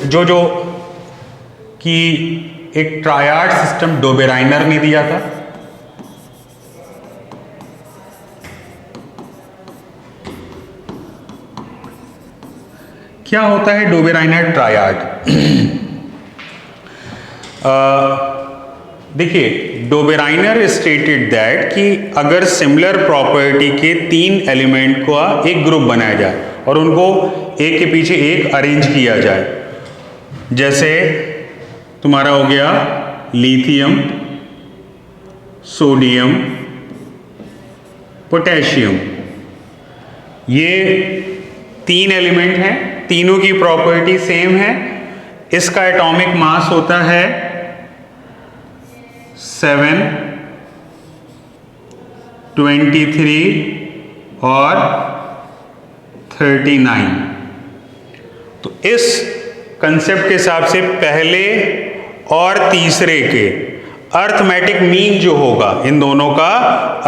जो जो कि एक ट्रायड सिस्टम डोबेराइनर ने दिया था। क्या होता है डोबेराइनर ट्रायड? देखिए, डोबेराइनर स्टेटेड दैट कि अगर सिमिलर प्रॉपर्टी के 3 एलिमेंट का एक ग्रुप बनाया जाए और उनको एक के पीछे एक अरेंज किया जाए, जैसे तुम्हारा हो गया लिथियम, सोडियम, पोटेशियम, ये 3 एलिमेंट हैं, तीनों की प्रॉपर्टी सेम है। इसका एटॉमिक मास होता है 7, 23 और 39। तो इस कंसेप्ट के हिसाब से पहले और तीसरे के अर्थमेटिक मीन जो होगा, इन दोनों का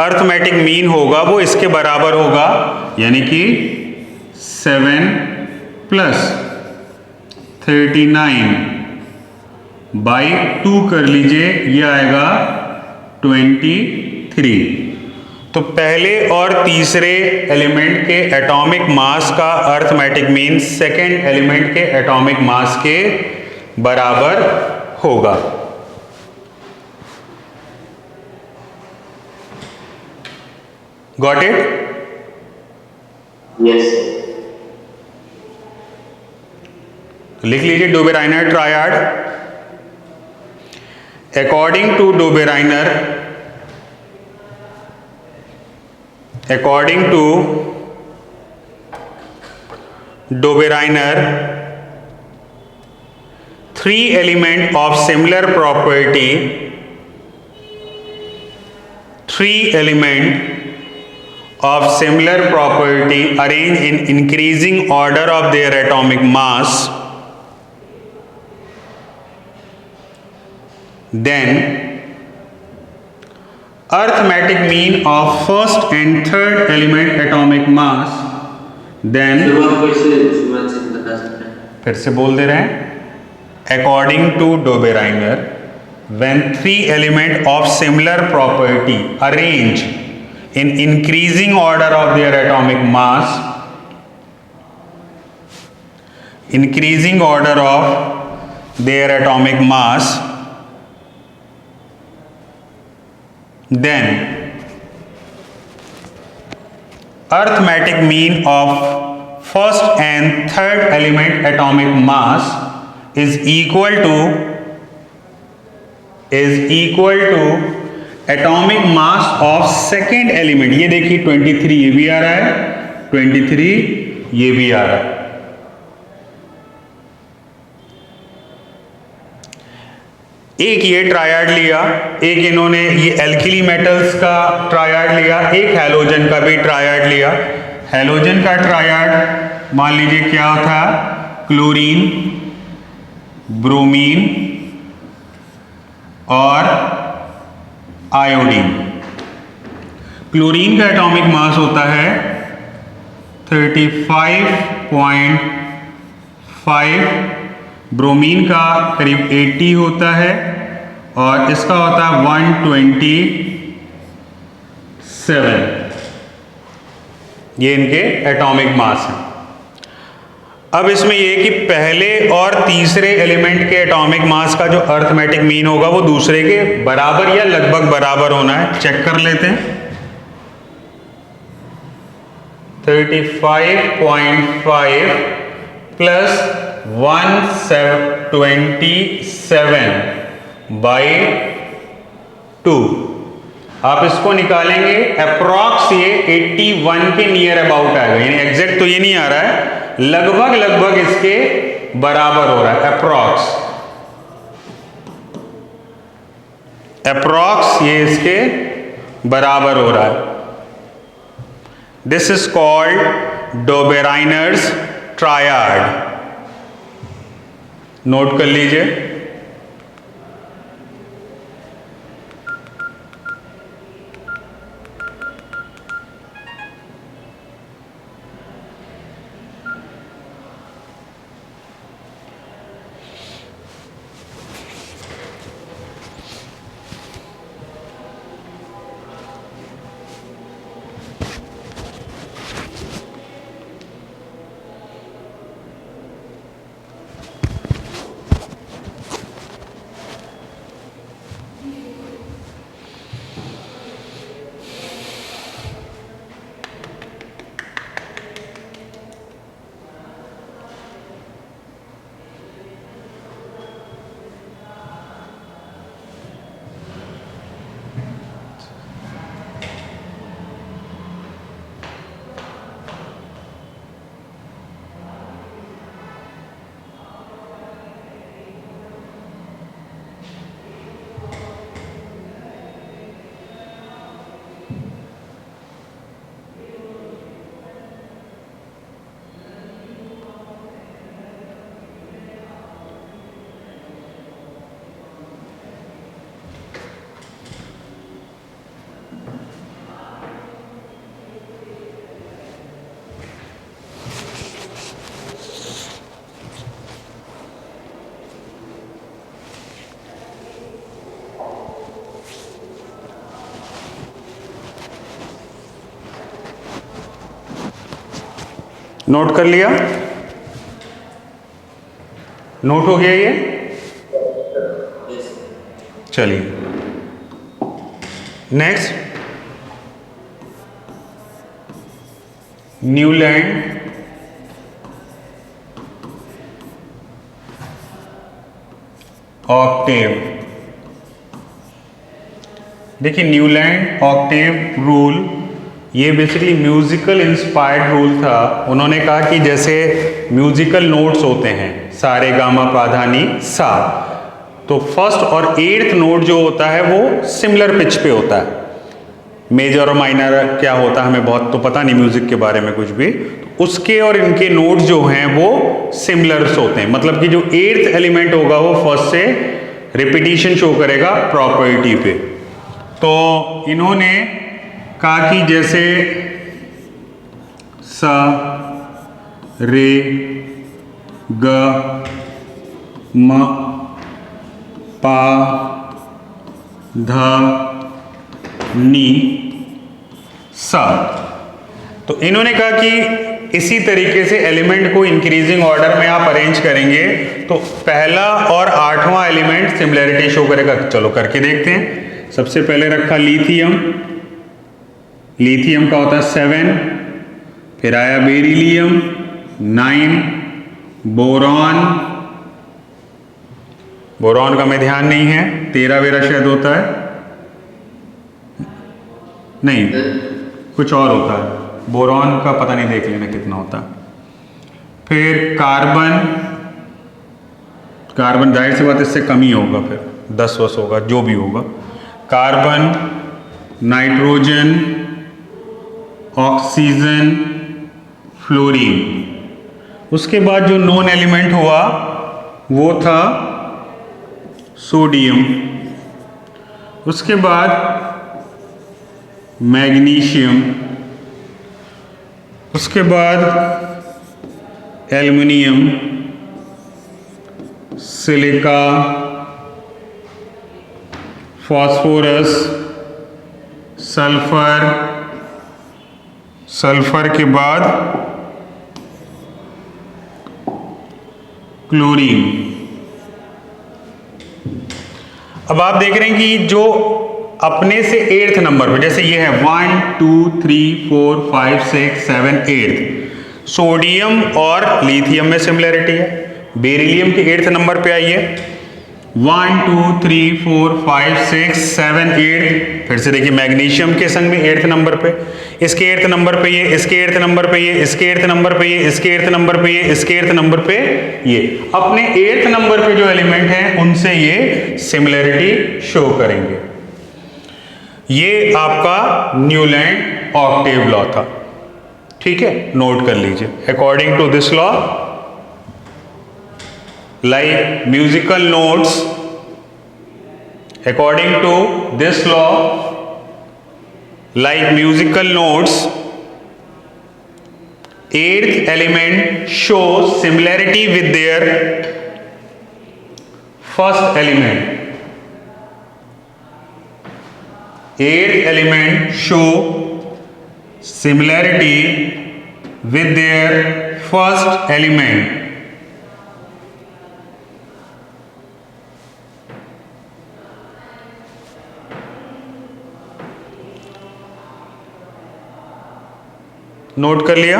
अर्थमेटिक मीन होगा वो इसके बराबर होगा, यानी कि 7 + 39 बाई 2 कर लीजिए, ये आएगा 23। तो पहले और तीसरे एलिमेंट के एटॉमिक मास का अर्थमेटिक मीन सेकेंड एलिमेंट के एटॉमिक मास के बराबर होगा। Got it? यस। लिख लीजिए Dobereiner triad. According to Dobereiner, three element of similar property, arranged in increasing order of their atomic mass, then arithmetic mean of first and third element atomic mass, then फिर से बोल दे रहे हैं, according to Dobereiner, when 3 element of similar property arranged in increasing order of their atomic mass, then arithmetic mean of first and third element atomic mass is equal to atomic mass of second element। ये देखिए 23 ये भी आ रहा है, 23 ये भी आ रहा है। एक ये ट्रायड लिया, एक इन्होंने ये एल्किली मेटल्स का ट्रायड लिया, एक हैलोजन का भी ट्रायड लिया। हैलोजन का ट्रायड मान लीजिए क्या था, क्लोरीन, ब्रोमीन और आयोडीन। क्लोरीन का एटॉमिक मास होता है 35.5, ब्रोमीन का करीब 80 होता है और इसका होता है 127। ये इनके एटॉमिक मास हैं। अब इसमें ये कि पहले और तीसरे एलिमेंट के एटॉमिक मास का जो अर्थमेटिक मीन होगा वो दूसरे के बराबर या लगभग बराबर होना है। चेक कर लेते हैं। 35.5 प्लस 127/2, आप इसको निकालेंगे अप्रॉक्स ये 81 के नियर अबाउट आएगा, यानी एग्जैक्ट तो ये नहीं आ रहा है, लगभग इसके बराबर हो रहा है। अप्रॉक्स ये इसके बराबर हो रहा है। This is called Dobereiner's triad. Note कर लीजिए। नोट कर लिया? नोट हो गया ये? चलिए नेक्स्ट, न्यूलैंड ऑक्टेव। देखिए न्यूलैंड ऑक्टेव रूल ये बेसिकली म्यूजिकल इंस्पायर्ड रूल था। उन्होंने कहा कि जैसे म्यूजिकल नोट्स होते हैं सा रे गा मा पा धा नी सा, तो फर्स्ट और 8th नोट जो होता है वो सिमिलर पिच पे होता है। मेजर और माइनर क्या होता है हमें बहुत तो पता नहीं म्यूजिक के बारे में कुछ भी, तो उसके और इनके नोट जो हैं वो सिमिलर्स होते हैं। मतलब कि जो 8th एलिमेंट होगा वो फर्स्ट से रिपीटिशन शो करेगा प्रॉपर्टी पे। तो इन्होंने कहा कि जैसे सा रे ग म पा धा नी सा, तो इन्होंने कहा कि इसी तरीके से एलिमेंट को इंक्रीजिंग ऑर्डर में आप अरेंज करेंगे तो पहला और 8वां एलिमेंट सिमिलैरिटी शो करेगा। चलो करके देखते हैं। सबसे पहले रखा लिथियम, लिथियम का होता है 7, फिर आया बेरिलियम 9, बोरॉन, बोरॉन का में ध्यान नहीं है, 13 वेरा शायद होता है, नहीं कुछ और होता है, बोरॉन का पता नहीं, देख लेना कितना होता है। फिर कार्बन, कार्बन जाहिर सी बात इससे कम ही होगा, फिर 10 वस होगा जो भी होगा। Carbon, nitrogen, oxygen, fluorine. उसके बाद जो नॉन एलिमेंट हुआ वो था सोडियम, उसके बाद मैग्नीशियम, उसके बाद aluminium, silica, phosphorus, sulphur, sulphur के बाद क्लोरीन। अब आप देख रहे हैं कि जो अपने से 8th नंबर पर, जैसे ये है 1 2 3 4 5 6 7 8, सोडियम और लिथियम में सिमिलैरिटी है। बेरिलियम के 8th नंबर पे आई है 1 2 3 4 5 6 7 8। फिर से देखिए मैग्नीशियम के संग में 8th नंबर पे, इसके 8th नंबर पे ये, इसके 8th नंबर पे ये, इसके 8th नंबर पे ये, इसके 8th नंबर पे ये, इसके 8th नंबर पे ये। अपने 8th नंबर पे जो एलिमेंट हैं उनसे ये सिमिलैरिटी शो करेंगे। ये आपका न्यूलैंड ऑक्टेव लॉ था, ठीक है, नोट कर लीजिए। According to this law, like musical notes, according to this law, like musical notes, 8th element shows similarity with their first element. 8th element show similarity with their first element. Note कर लिया?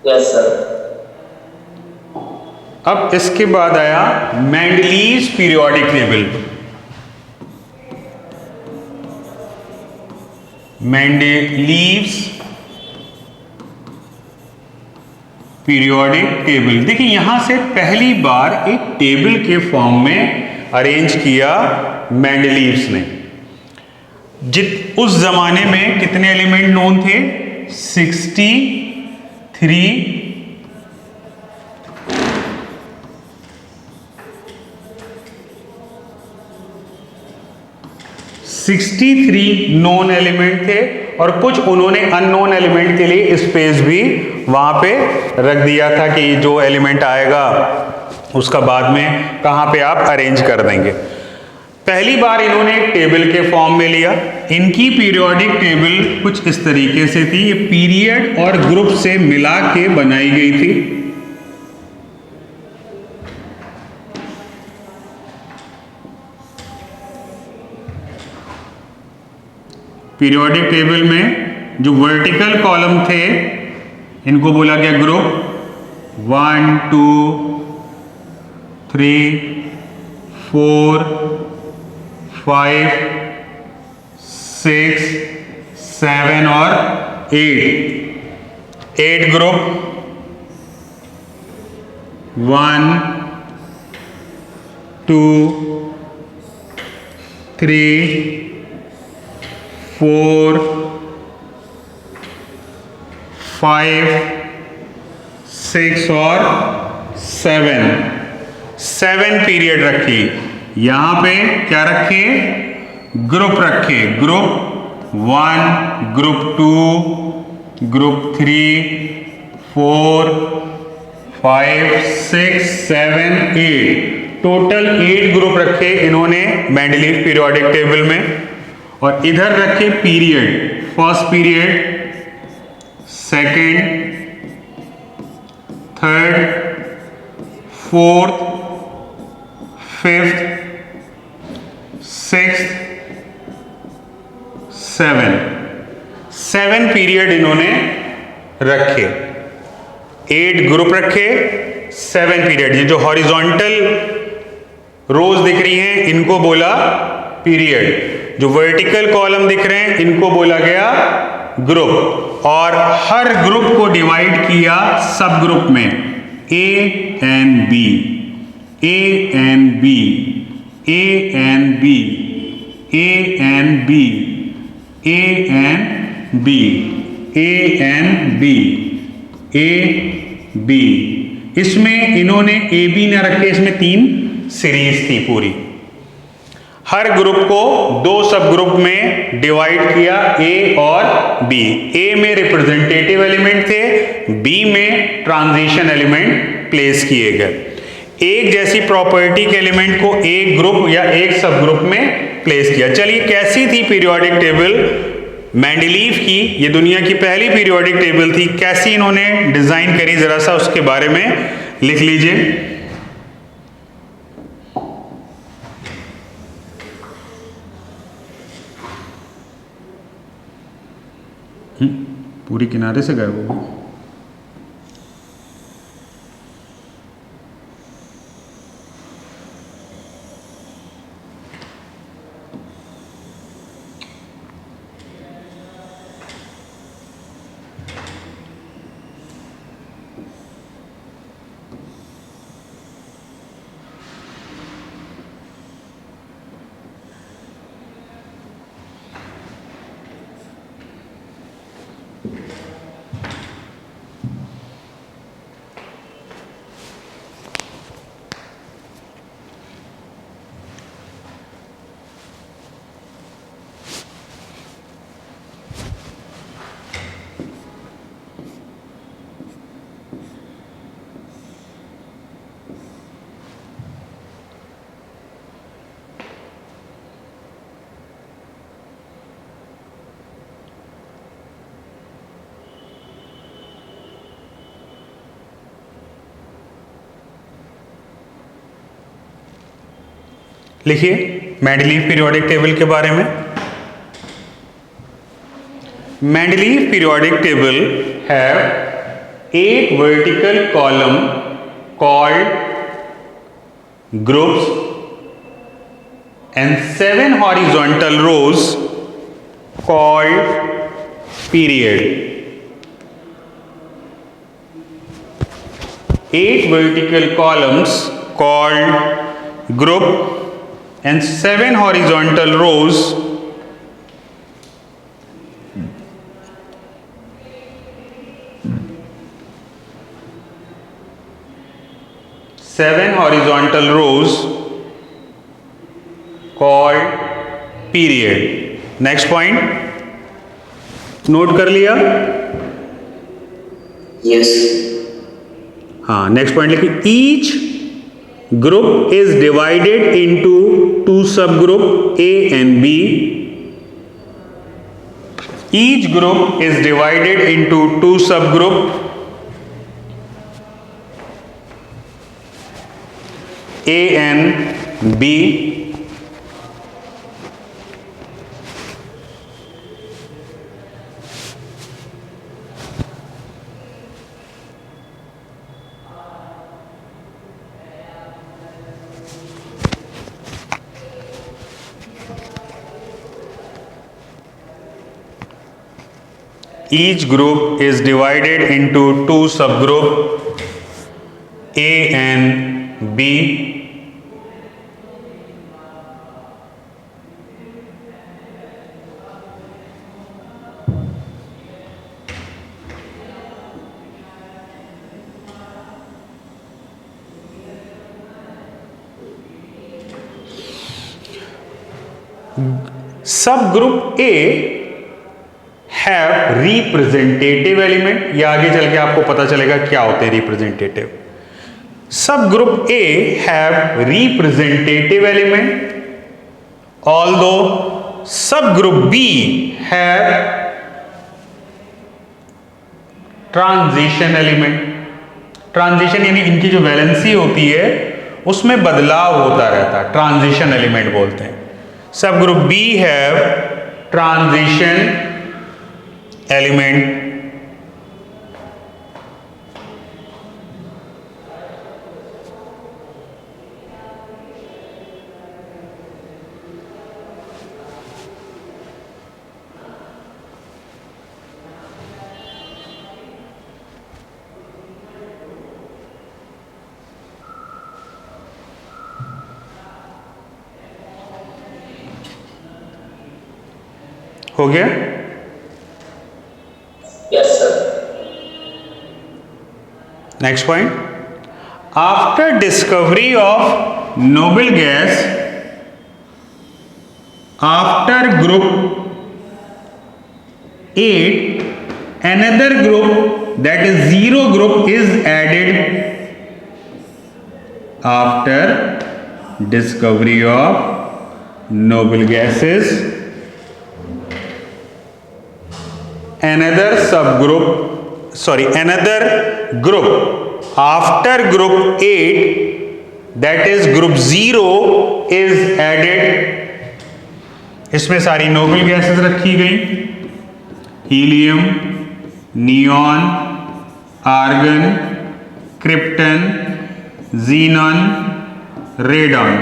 Yes sir. अब इसके बाद आया Mendeleev's periodic table. Mendeleev's periodic table. देखिए यहां से पहली बार एक टेबल के फॉर्म में अरेंज किया मेंडलीव्स ने। उस जमाने में कितने एलिमेंट नोन थे? 63 नोन एलिमेंट थे और कुछ उन्होंने अननोन एलिमेंट के लिए स्पेस भी वहां पे रख दिया था कि जो एलिमेंट आएगा उसका बाद में कहां पे आप अरेंज कर देंगे। पहली बार इन्होंने एक टेबल के फॉर्म में लिया। इनकी पीरियोडिक टेबल कुछ इस तरीके से थी, ये पीरियड और ग्रुप से मिला के बनाई गई थी। पीरियोडिक टेबल में जो वर्टिकल कॉलम थे इनको बोला गया ग्रुप। 1 2 3 4 5 6 7 और 8 ग्रुप। 1 2 3 4 5 6 और 7 पीरियड रखी। यहां पे क्या रखे? ग्रुप रखे। Group 1, group 2, group 3, 4, 5, 6, 7, 8, total 8 group रखे इन्होंने मेंडलीव पीरियोडिक टेबल में। और इधर रखे period, first period, second, third, fourth, fifth, sixth, 7 period इन्होंने रखे। 8 ग्रुप रखे, 7 पीरियड। ये जो हॉरिजॉन्टल रोज दिख रही हैं इनको बोला पीरियड। जो वर्टिकल कॉलम दिख रहे हैं इनको बोला गया ग्रुप। और हर ग्रुप को डिवाइड किया सब ग्रुप में, A and B, A and B, A and B, A and B, A and B, A and B, A B. इसमें इन्होंने ए बी ना रखे, इसमें 3 सीरीज थी पूरी। हर ग्रुप को 2 सब ग्रुप में डिवाइड किया, ए और बी। ए में रिप्रेजेंटेटिव एलिमेंट थे, बी में ट्रांजिशन एलिमेंट प्लेस किए गए। एक जैसी प्रॉपर्टी के एलिमेंट को एक ग्रुप या एक सब ग्रुप में प्लेस किया। चलिए, कैसी थी पीरियोडिक टेबल मेंडलीव की? ये दुनिया की पहली पीरियोडिक टेबल थी। कैसी इन्होंने डिजाइन करी, जरा सा उसके बारे में लिख लीजिए। पूरी किनारे से गए वो। लिखिए मेंडलीव पीरियोडिक टेबल के बारे में। Mendeleev periodic table have 8 vertical column called groups and 7 horizontal rows called period. 8 vertical columns called group and 7 horizontal rows called period. Next point note कर लिया? Yes. हाँ, नेक्स्ट पॉइंट लिखिए। Each group is divided into two subgroup A and B. Each group is divided into two subgroup A and B. Each group is divided into two subgroup A and B. Subgroup A have representative element. ये आगे चल के आपको पता चलेगा क्या होते हैं representative. Subgroup A have representative element, although subgroup B have transition element. Transition यानी इनकी जो वैलेंसी होती है उसमें बदलाव होता रहता है, ट्रांजिशन एलिमेंट बोलते हैं. सब group B have transition element. हो गया? Yes, sir. Next point. After discovery of noble gas, after group 8, another group, that is zero group, is added. After discovery of noble gases, another group after group 8, that is group 0, is added. इसमें सारी Nobel gases रखी गई, helium, neon, argon, krypton, xenon, radon.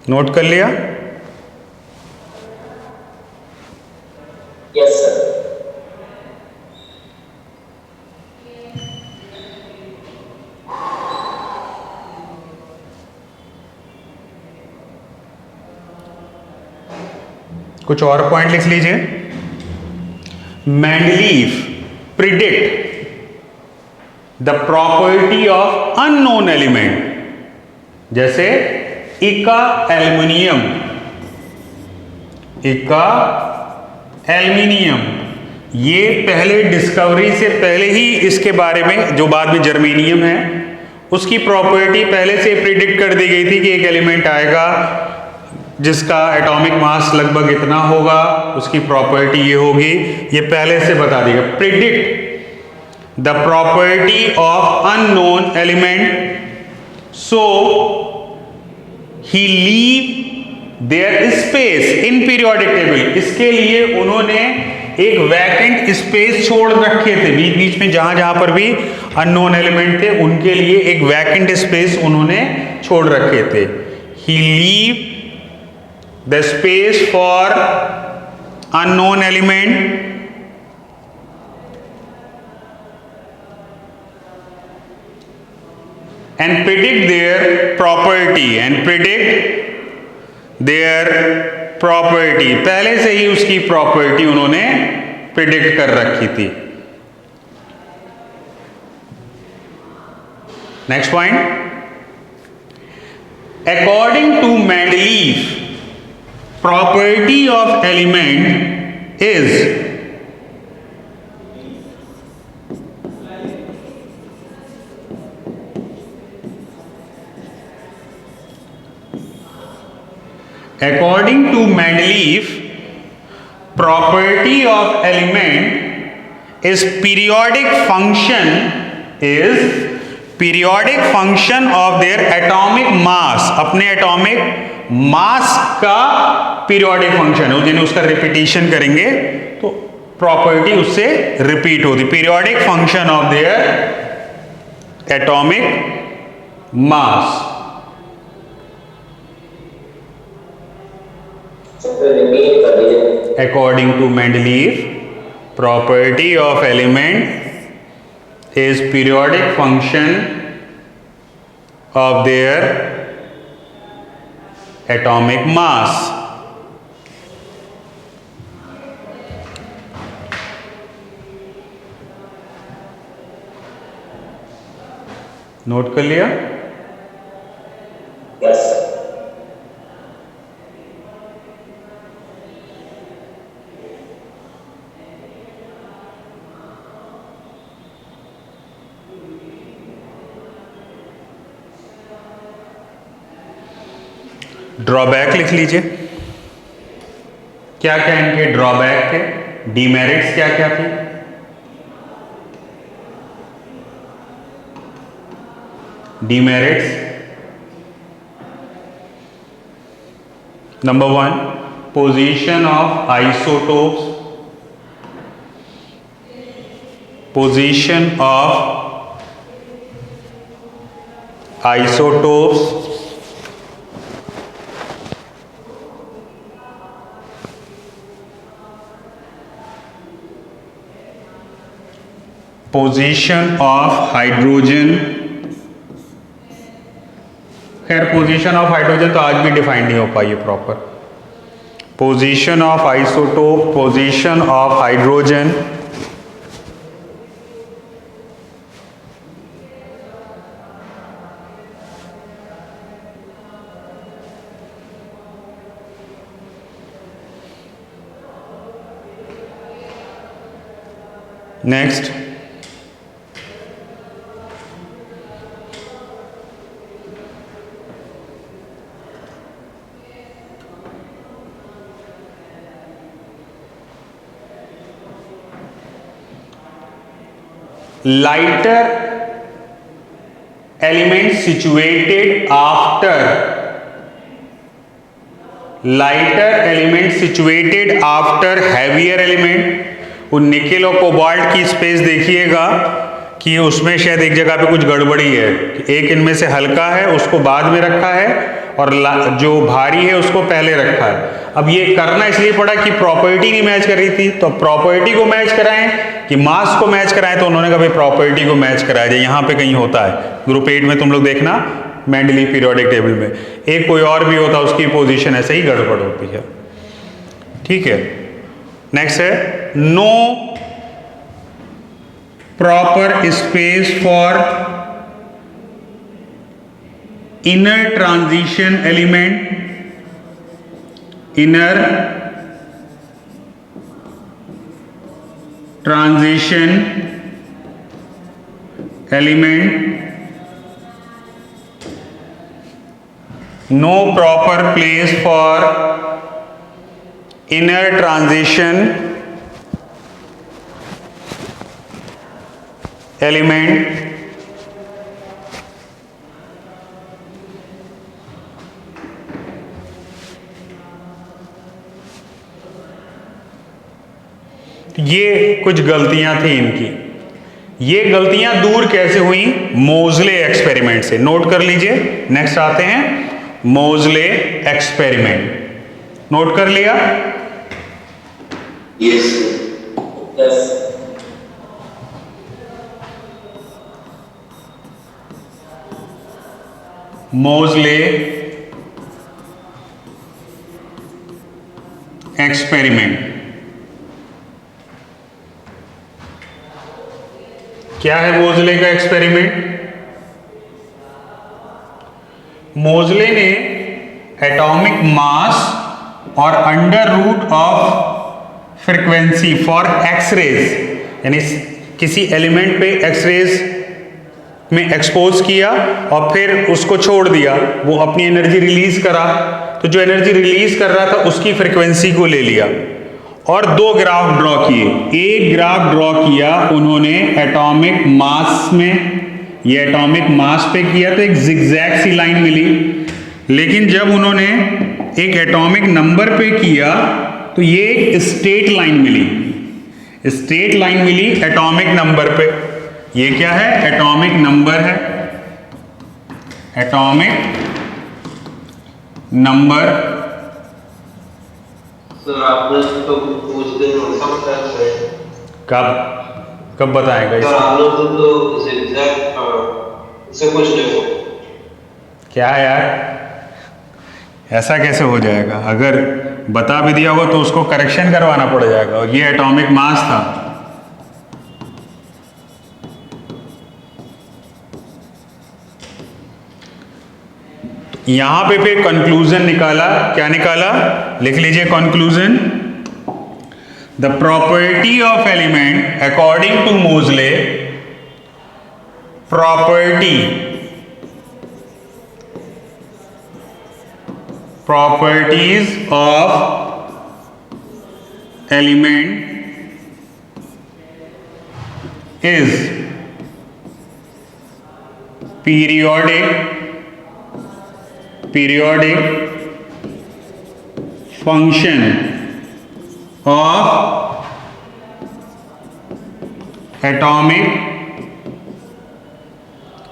Note कर लिया? Yes, sir. कुछ और point लिख लीजिए. Mendeleev predict the property of unknown element. जैसे इका एल्युमिनियम, ये पहले डिस्कवरी से पहले ही इसके बारे में, जो बाद में जर्मेनियम है, उसकी प्रॉपर्टी पहले से प्रिडिक्ट कर दी गई थी कि एक एलिमेंट आएगा जिसका एटॉमिक मास लगभग इतना होगा, उसकी प्रॉपर्टी ये होगी, ये पहले से बता दी गई. Predict the property of unknown element, so he leave their space in periodic table. इसके लिए उन्होंने एक वैकेंट स्पेस छोड़ रखे थे बीच बीच में, जहां जहां पर भी अननोन एलिमेंट थे उनके लिए एक वैकेंट स्पेस उन्होंने छोड़ रखे थे. he leave the space for unknown element and predict their property पहले से ही उसकी प्रॉपर्टी उन्होंने प्रिडिक्ट कर रखी थी। Next point, according to Mendeleev property of element is according to Mendeleev property of element is periodic function of their atomic mass, अपने atomic mass का periodic function है। जिन्हें उसका रिपीटिशन करेंगे तो प्रॉपर्टी उससे रिपीट होती, periodic function of their atomic mass. According to Mendeleev, property of element is periodic function of their atomic mass. Note कर लिया? Yes. ड्रॉबैक लिख लीजिए, क्या क्या इनके ड्रॉबैक थे, डीमेरिट्स क्या क्या थी। Demerits, number 1, position of isotopes, position of isotopes, position of hydrogen. खैर पोजीशन ऑफ हाइड्रोजन तो आज भी डिफाइन नहीं हो पाई है proper. Position of isotope, position of hydrogen, next lighter element situated after heavier element। वो निकेल और कोबाल्ट की स्पेस देखिएगा कि उसमें शायद एक जगह पे कुछ गड़बड़ी है, एक इनमें से हल्का है उसको बाद में रखा है और जो भारी है उसको पहले रखा है। अब ये करना इसलिए पड़ा कि प्रॉपर्टी नहीं मैच कर रही थी, तो प्रॉपर्टी को मैच कराएं कि मास को मैच कराएं, तो उन्होंने कहा भाई प्रॉपर्टी को मैच कराया जाए। यहाँ पे कहीं होता है ग्रुप 8 में, तुम लोग देखना मेंडलीव पीरियोडिक टेबल में, एक कोई और भी होता उसकी पोजीशन ऐसे ही गड़बड़ होती है। ठीक है, नेक्स्ट है no proper space for inner transition element, inner transition element, no proper place for inner transition element, ये कुछ गलतियां थी इनकी। ये गलतियां दूर कैसे हुई? मोज़ले एक्सपेरिमेंट से। नोट कर लीजिए। नेक्स्ट आते हैं मोजले एक्सपेरिमेंट। नोट कर लिया? Yes. Yes. मोजले एक्सपेरिमेंट क्या है? मोजले का एक्सपेरिमेंट, मोजले ने एटॉमिक मास और under root of frequency for X rays, यानी किसी एलिमेंट पे एक्सरेज में एक्सपोज किया और फिर उसको छोड़ दिया, वो अपनी एनर्जी रिलीज करा, तो जो एनर्जी रिलीज कर रहा था उसकी फ्रीक्वेंसी को ले लिया और दो ग्राफ ड्रॉ किए। एक ग्राफ ड्रॉ किया उन्होंने एटॉमिक मास में, ये एटॉमिक मास पे किया तो एक जिगजैग सी लाइन मिली, लेकिन जब उन्होंने एक एटॉमिक नंबर पे किया तो ये एक स्ट्रेट लाइन मिली, स्ट्रेट लाइन मिली एटॉमिक नंबर पे। ये क्या है? एटॉमिक नंबर है, एटॉमिक नंबर। सर आपने तो पूछते हैं समझता है। कब बताएगा सर इसको? आप लोग तो एग्जैक्ट इसे कुछ देखो। क्या है यार, ऐसा कैसे हो जाएगा? अगर बता भी दिया होगा तो उसको करेक्शन करवाना पड़ जाएगा। और ये एटॉमिक मास था, यहां पे फिर कंक्लूजन निकाला। क्या निकाला? लिख लीजिए conclusion. The property of element according to Moseley, properties of element is periodic function of atomic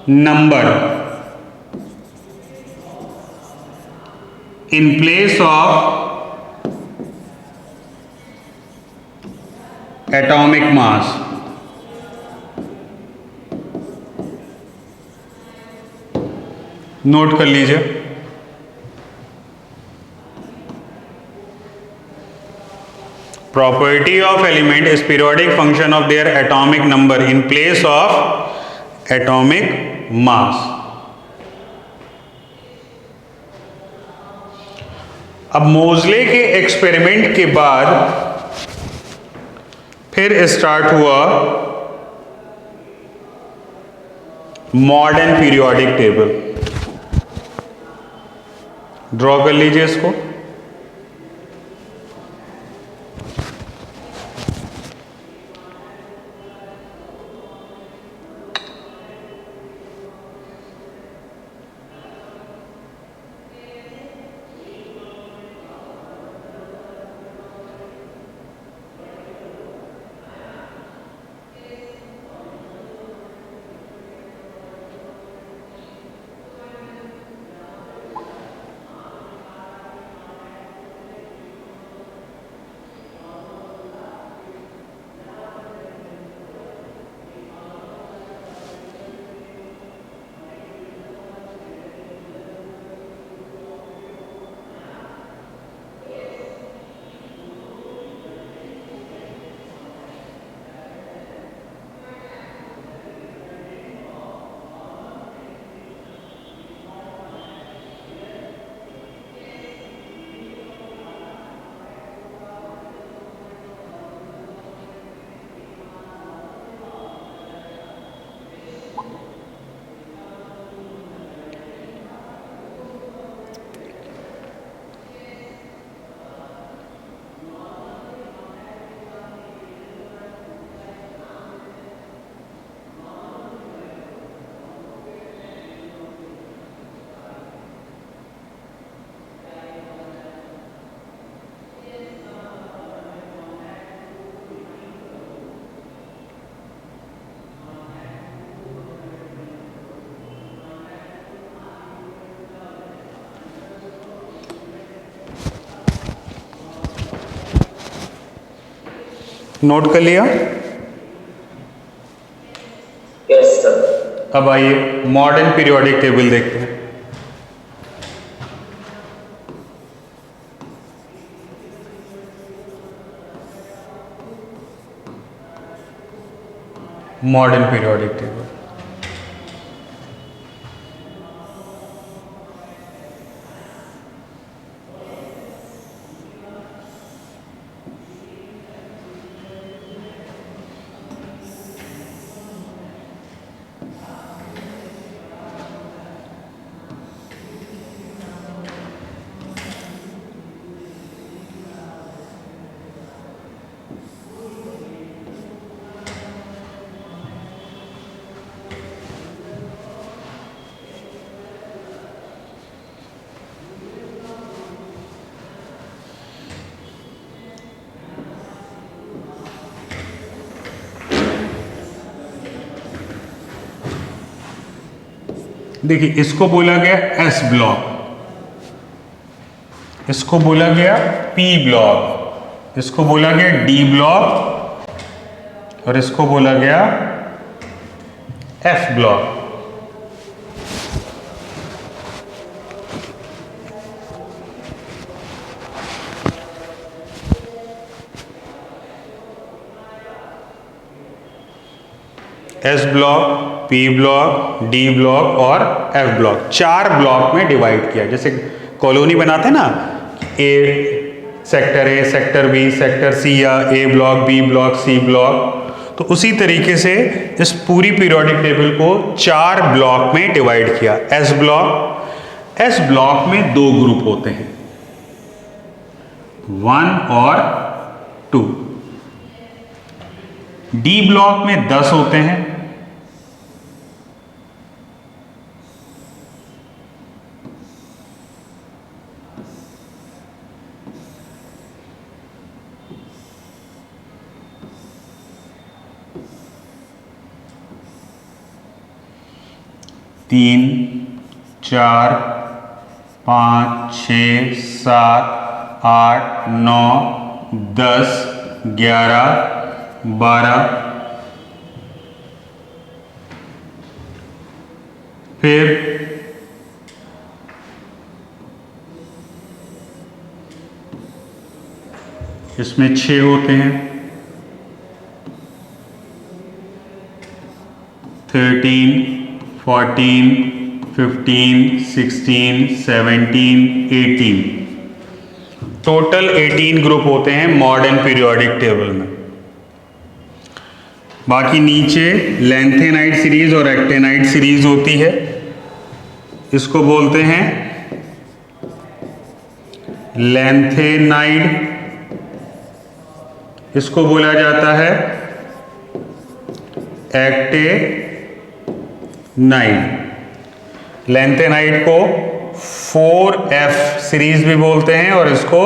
number in place of atomic mass। Note कर लीजिए। Property of element is periodic function of their atomic number in place of atomic mass। अब मोजले के experiment के बाद फिर start हुआ modern periodic table. Draw कर लीजिए इसको। नोट कर लिया? Yes sir. अब आइए मॉडर्न पीरियोडिक टेबल देखते हैं। मॉडर्न पीरियोडिक टेबल देखिए, इसको बोला गया एस ब्लॉक, इसको बोला गया पी ब्लॉक, इसको बोला गया डी ब्लॉक और इसको बोला गया F block. S block, P block, D block और एफ ब्लॉक, 4 ब्लॉक में डिवाइड किया। जैसे कॉलोनी बनाते हैं ना, A sector B, sector C, या A block, B block, C block, तो उसी तरीके से इस पूरी पीरियोडिक टेबल को 4 ब्लॉक में डिवाइड किया। एस ब्लॉक में 2 ग्रुप होते हैं, 1 और 2। डी ब्लॉक में 10 होते हैं, तीन, 4, 5, 6, 7, 8, 9, 10, 11, 12, फिर इसमें 6 होते हैं, 13, 14, 15, 16, 17, 18, टोटल 18 ग्रुप होते हैं मॉडर्न पीरियोडिक टेबल में। बाकी नीचे लेंथेनाइड सीरीज और एक्टेनाइड सीरीज होती है, इसको बोलते हैं लेंथेनाइड, इसको बोला जाता है एक्टेनाइड। लेंथेनाइड को 4F सीरीज भी बोलते हैं और इसको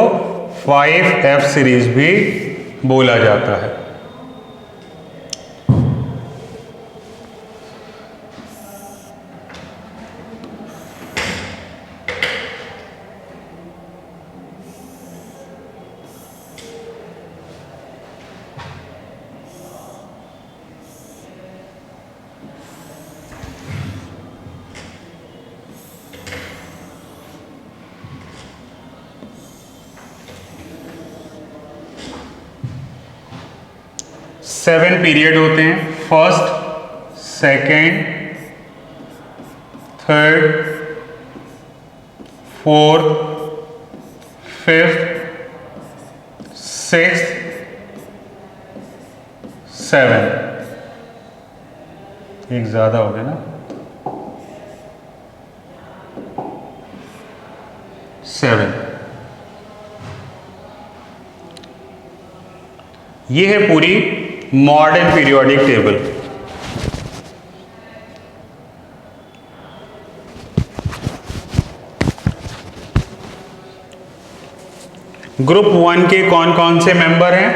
5F सीरीज भी बोला जाता है। सेवन पीरियड होते हैं, first, second, third, fourth, fifth, sixth, seven. एक ज्यादा हो गया ना, 7। ये है पूरी मॉडर्न पीरियोडिक टेबल। ग्रुप 1 के कौन कौन से मेंबर हैं?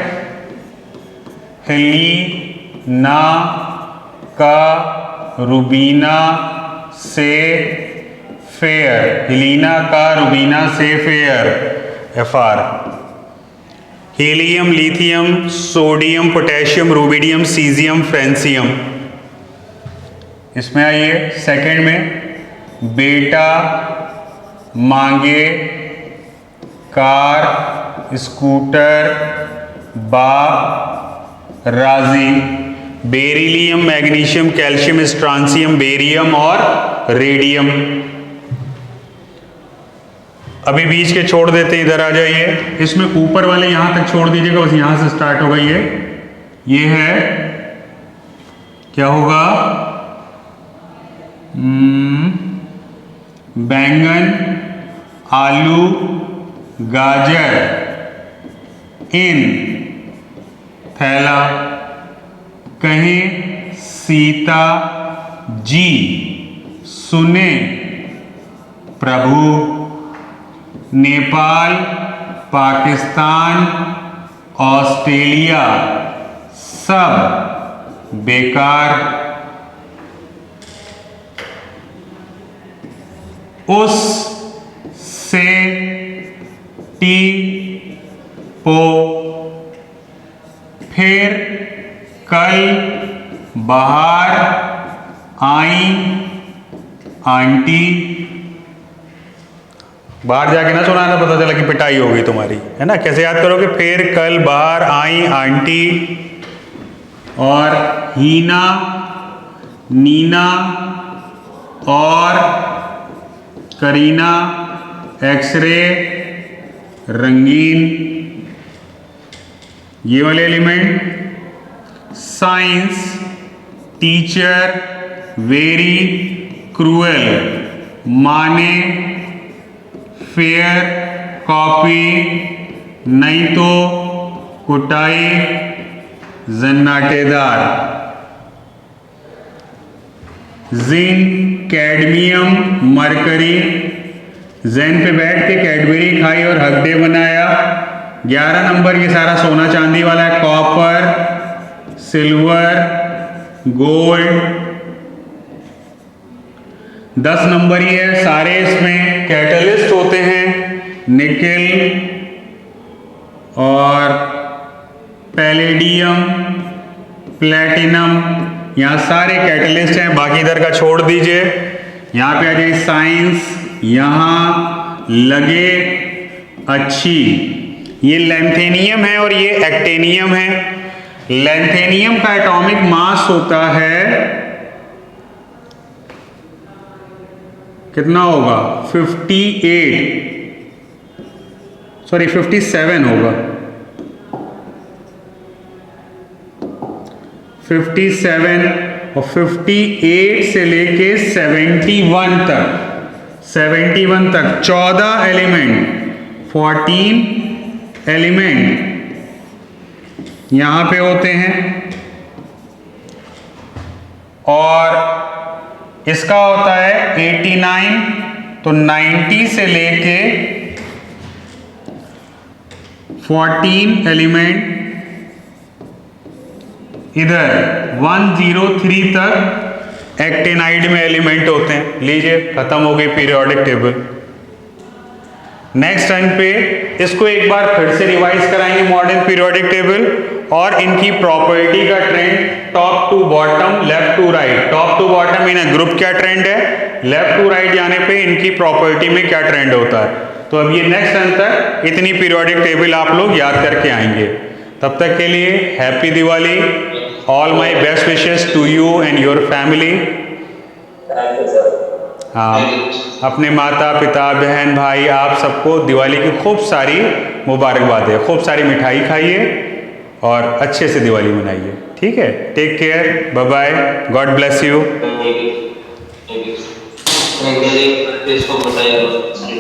हेलीना का रुबीना से फेयर, हेलीना का रुबीना से fair, FR। Helium, lithium, sodium, potassium, rubidium, caesium, francium. इसमें आइए सेकंड में, बेटा, मांगे, कार, स्कूटर, बाप, राजी। Beryllium, magnesium, calcium, strontium, barium और रेडियम। अभी बीच के छोड़ देते हैं, इधर आ जाइए। इसमें ऊपर वाले यहां तक छोड़ दीजिएगा, बस यहां से स्टार्ट होगा। ये है, क्या होगा, बैंगन, आलू, गाजर, इन, थैला। कहें सीता जी, सुने प्रभु। नेपाल, पाकिस्तान, ऑस्ट्रेलिया, सब बेकार। उस, से, टी, पो। फिर, कल, बाहर, आई, आंटी। बाहर जाके ना सुनाना, पता चला कि पिटाई होगी तुम्हारी, है ना। कैसे याद करोगे, फिर, कल, बाहर, आई, आंटी। और हीना, नीना और करीना, एक्सरे, रंगीन। ये वाले element. Science, teacher, very, cruel, माने, फेयर, कॉपी, नहीं तो, कुटाई, जन्नाटेदार। Zinc, cadmium, mercury. जैन पे बैठ के कैडबरी खाई और हक डे बनाया। 11 नंबर ये सारा सोना चांदी वाला है। Copper, silver, gold. 10 नंबर ही है सारे, इसमें कैटलिस्ट होते हैं। निकेल और पैलेडियम, प्लेटिनम, यहाँ सारे कैटलिस्ट हैं। बाकी इधर का छोड़ दीजिए, यहाँ पे आ जाइए। साइंस, यहाँ लगे, अच्छी। ये लैंथेनियम है और ये एक्टेनियम है। लैंथेनियम का एटॉमिक मास होता है, कितना होगा, 57 होगा। 57 और 58 से लेके 71 तक 14 एलिमेंट, 14 एलिमेंट यहां पे होते हैं। और इसका होता है 89, तो 90 से लेके 14 एलिमेंट इधर 103 तक एक्टिनाइड में एलिमेंट होते हैं। लीजिए, खत्म हो गई पीरियोडिक टेबल। नेक्स्ट टाइम पे इसको एक बार फिर से रिवाइज कराएंगे, मॉडर्न पीरियोडिक टेबल और इनकी प्रॉपर्टी का trend, top to bottom, left to right. Top to bottom in group क्या ट्रेंड है, लेफ्ट टू राइट जाने पे इनकी प्रॉपर्टी में क्या ट्रेंड होता है। तो अब ये नेक्स्ट टाइम तक इतनी पीरियोडिक टेबल आप लोग याद करके आएंगे। तब तक के लिए happy Diwali, all my best wishes to you and your family. हाँ, अपने माता पिता बहन भाई आप सबको दिवाली की खूब सारी मुबारकबाद है। खूब सारी मिठाई खाइए और अच्छे से दिवाली मनाइए। ठीक है, take care, bye bye, God bless you. Thank you.